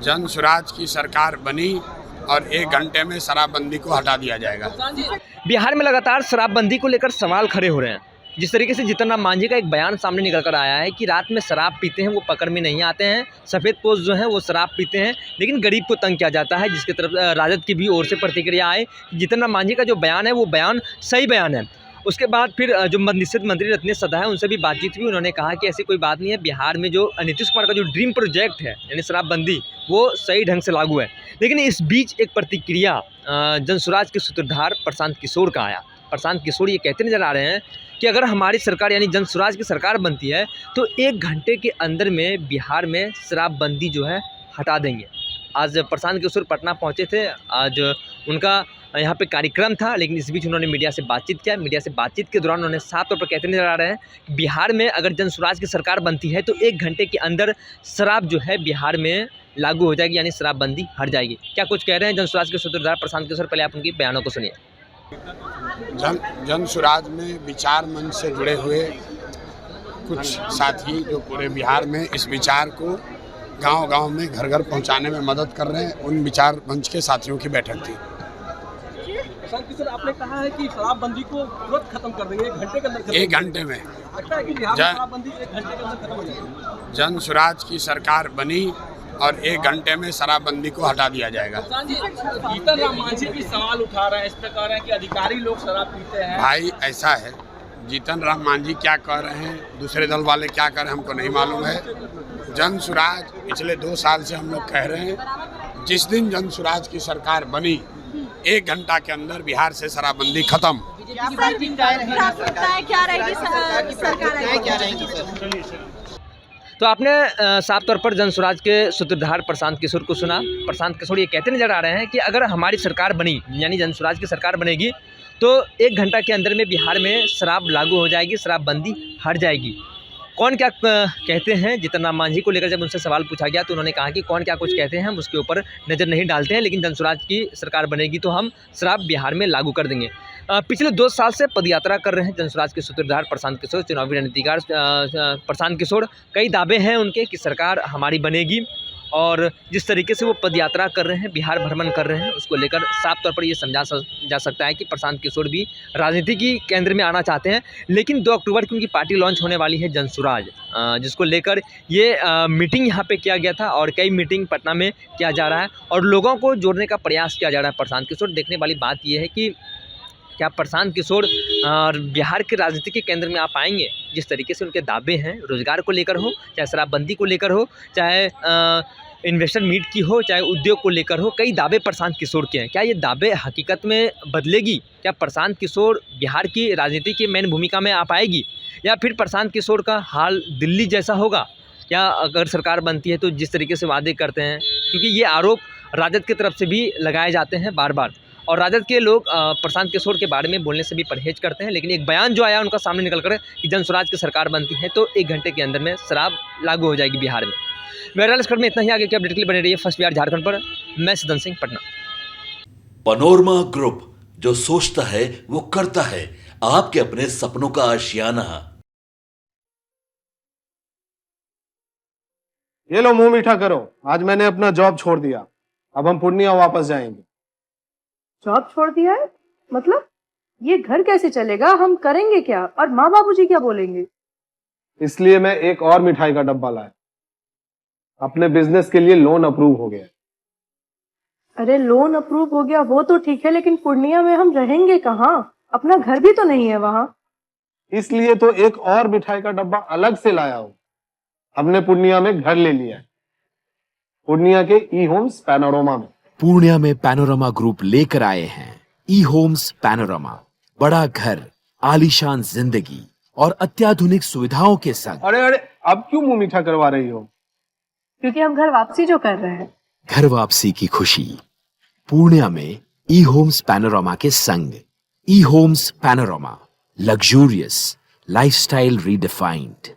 जन सुराज की सरकार बनी और 1 घंटे में शराबबंदी को हटा दिया जाएगा। बिहार में लगातार शराबबंदी को लेकर सवाल खड़े हो रहे हैं। जिस तरीके से जीतन राम मांझी का एक बयान सामने निकल कर आया है कि रात में शराब पीते हैं वो पकड़ में नहीं आते हैं, सफ़ेद पोस्ट जो है वो शराब पीते हैं, लेकिन गरीब को तंग किया जाता है, जिसकी तरफ राजद की भी ओर से प्रतिक्रिया आए। जीतन राम मांझी का जो बयान है वो बयान सही बयान है। उसके बाद फिर जो निश्चित मंत्री रत्नेश सदा है उनसे भी बातचीत हुई। उन्होंने कहा कि ऐसी कोई बात नहीं है, बिहार में जो नीतीश कुमार का जो ड्रीम प्रोजेक्ट है यानी शराबबंदी वो सही ढंग से लागू है। लेकिन इस बीच एक प्रतिक्रिया जनसुराज के सूत्रधार प्रशांत किशोर का आया। प्रशांत किशोर ये कहते नजर आ रहे हैं कि अगर हमारी सरकार यानी जनसुराज की सरकार बनती है तो 1 घंटे के अंदर में बिहार में शराबबंदी जो है हटा देंगे। आज प्रशांत किशोर पटना पहुंचे थे, आज उनका यहाँ पे कार्यक्रम था, लेकिन इस बीच उन्होंने मीडिया से बातचीत किया। मीडिया से बातचीत के दौरान उन्होंने साफ तौर पर कहते नजर आ रहे हैं कि बिहार में अगर जनसुराज की सरकार बनती है तो 1 घंटे के अंदर शराब जो है बिहार में लागू हो जाएगी, यानी शराबबंदी हट जाएगी। क्या कुछ कह रहे हैं जनसुराज के सूत्रधार प्रशांत किशोर, पहले आप उनके बयानों को सुनिए। जन सुराज में विचार मंच से जुड़े हुए कुछ साथी जो पूरे बिहार में इस विचार को गांव-गांव में घर-घर पहुंचाने में मदद कर रहे हैं, उन विचार मंच के साथियों की बैठक थी। प्रशांत किशोर, आपने कहा है कि शराबबंदी को तुरंत खत्म कर देंगे, 1 घंटे के अंदर। 1 घंटे में लगता है कि बिहार में शराबबंदी 1 घंटे के अंदर खत्म हो जाएगी। जन सुराज की सरकार बनी और 1 घंटे में शराबबंदी को हटा दिया जाएगा। जीतन राम मांझी भी सवाल उठा रहे हैं, इस प्रकार है कि अधिकारी लोग शराब पीते हैं। भाई ऐसा है, जीतन राम मांझी क्या कह रहे हैं, दूसरे दल वाले क्या कह रहे हैं हमको नहीं मालूम है। जन सुराज पिछले 2 साल से हम लोग कह रहे हैं, जिस दिन जन सुराज की सरकार बनी 1 घंटा के अंदर बिहार से शराबबंदी खत्म। तो आपने साफ तौर पर जनसुराज के सूत्रधार प्रशांत किशोर को सुना। प्रशांत किशोर ये कहते नजर आ रहे हैं कि अगर हमारी सरकार बनी यानी जनसुराज की सरकार बनेगी तो 1 घंटा के अंदर में बिहार में शराब लागू हो जाएगी, शराबबंदी हट जाएगी। कौन क्या कहते हैं जीतन राम मांझी को लेकर जब उनसे सवाल पूछा गया तो उन्होंने कहा कि कौन क्या कुछ कहते हैं हम उसके ऊपर नज़र नहीं डालते हैं, लेकिन जनसुराज की सरकार बनेगी तो हम शराब बिहार में लागू कर देंगे। पिछले 2 साल से पदयात्रा कर रहे हैं जनसुराज के सूत्रधार प्रशांत किशोर, चुनावी रणनीतिकार प्रशांत किशोर। कई दावे हैं उनके कि सरकार हमारी बनेगी, और जिस तरीके से वो पदयात्रा कर रहे हैं, बिहार भ्रमण कर रहे हैं, उसको लेकर साफ तौर पर ये समझा जा सकता है कि प्रशांत किशोर भी राजनीति की केंद्र में आना चाहते हैं। लेकिन 2 अक्टूबर की उनकी पार्टी लॉन्च होने वाली है जनसुराज, जिसको लेकर ये मीटिंग यहाँ पे किया गया था और कई मीटिंग पटना में किया जा रहा है और लोगों को जोड़ने का प्रयास किया जा रहा है। प्रशांत किशोर, देखने वाली बात यह है कि क्या प्रशांत किशोर बिहार के राजनीति के केंद्र में आ पाएंगे। जिस तरीके से उनके दावे हैं, रोजगार को लेकर हो, चाहे शराबबंदी को लेकर हो, चाहे इन्वेस्टर मीट की हो, चाहे उद्योग को लेकर हो, कई दावे प्रशांत किशोर के हैं। क्या ये दावे हकीकत में बदलेगी? क्या प्रशांत किशोर बिहार की राजनीति की मेन भूमिका में आ पाएगी, या फिर प्रशांत किशोर का हाल दिल्ली जैसा होगा? क्या अगर सरकार बनती है तो जिस तरीके से वादे करते हैं, क्योंकि ये आरोप राजद की तरफ से भी लगाए जाते हैं बार बार, और राजद के लोग प्रशांत किशोर के बारे में बोलने से भी परहेज करते हैं। लेकिन एक बयान जो आया उनका सामने निकल कर कि जनसुराज की सरकार बनती है तो 1 घंटे के अंदर में शराब लागू हो जाएगी बिहार में। मेरा इस खबर में इतना ही। आगे की अपडेट के लिए बने रहिए फर्स्ट बिहार झारखंड पर। मैं सिद्धन सिंह, पटना। पनोरमा ग्रुप, जो सोचता है वो करता है, आपके अपने सपनों का आशियाना। ये लो, मुंह मीठा करो। आज मैंने अपना जॉब छोड़ दिया, अब हम पूर्णिया वापस जाएंगे। जॉब छोड़ दिया है? मतलब ये घर कैसे चलेगा? हम करेंगे क्या? और माँ बाबूजी क्या बोलेंगे? इसलिए मैं एक और मिठाई का डब्बा लाया। अपने बिजनेस के लिए लोन अप्रूव हो गया। अरे लोन अप्रूव हो गया वो तो ठीक है, लेकिन पूर्णिया में हम रहेंगे कहाँ? अपना घर भी तो नहीं है वहाँ। इसलिए तो एक और मिठाई का डब्बा अलग से लाया हूँ। हमने पूर्णिया में घर ले लिया है, पूर्णिया के ई होम्स पैनोरमा में। पूर्णिया में पैनोरमा ग्रुप लेकर आए हैं ई होम्स पैनोरमा। बड़ा घर, आलीशान जिंदगी और अत्याधुनिक सुविधाओं के संग। अरे अब क्यों मुंह मीठा करवा रही हो? क्योंकि हम घर वापसी जो कर रहे हैं। घर वापसी की खुशी पूर्णिया में ई होम्स पैनोरमा के संग। ई Homes Panorama, luxurious lifestyle redefined.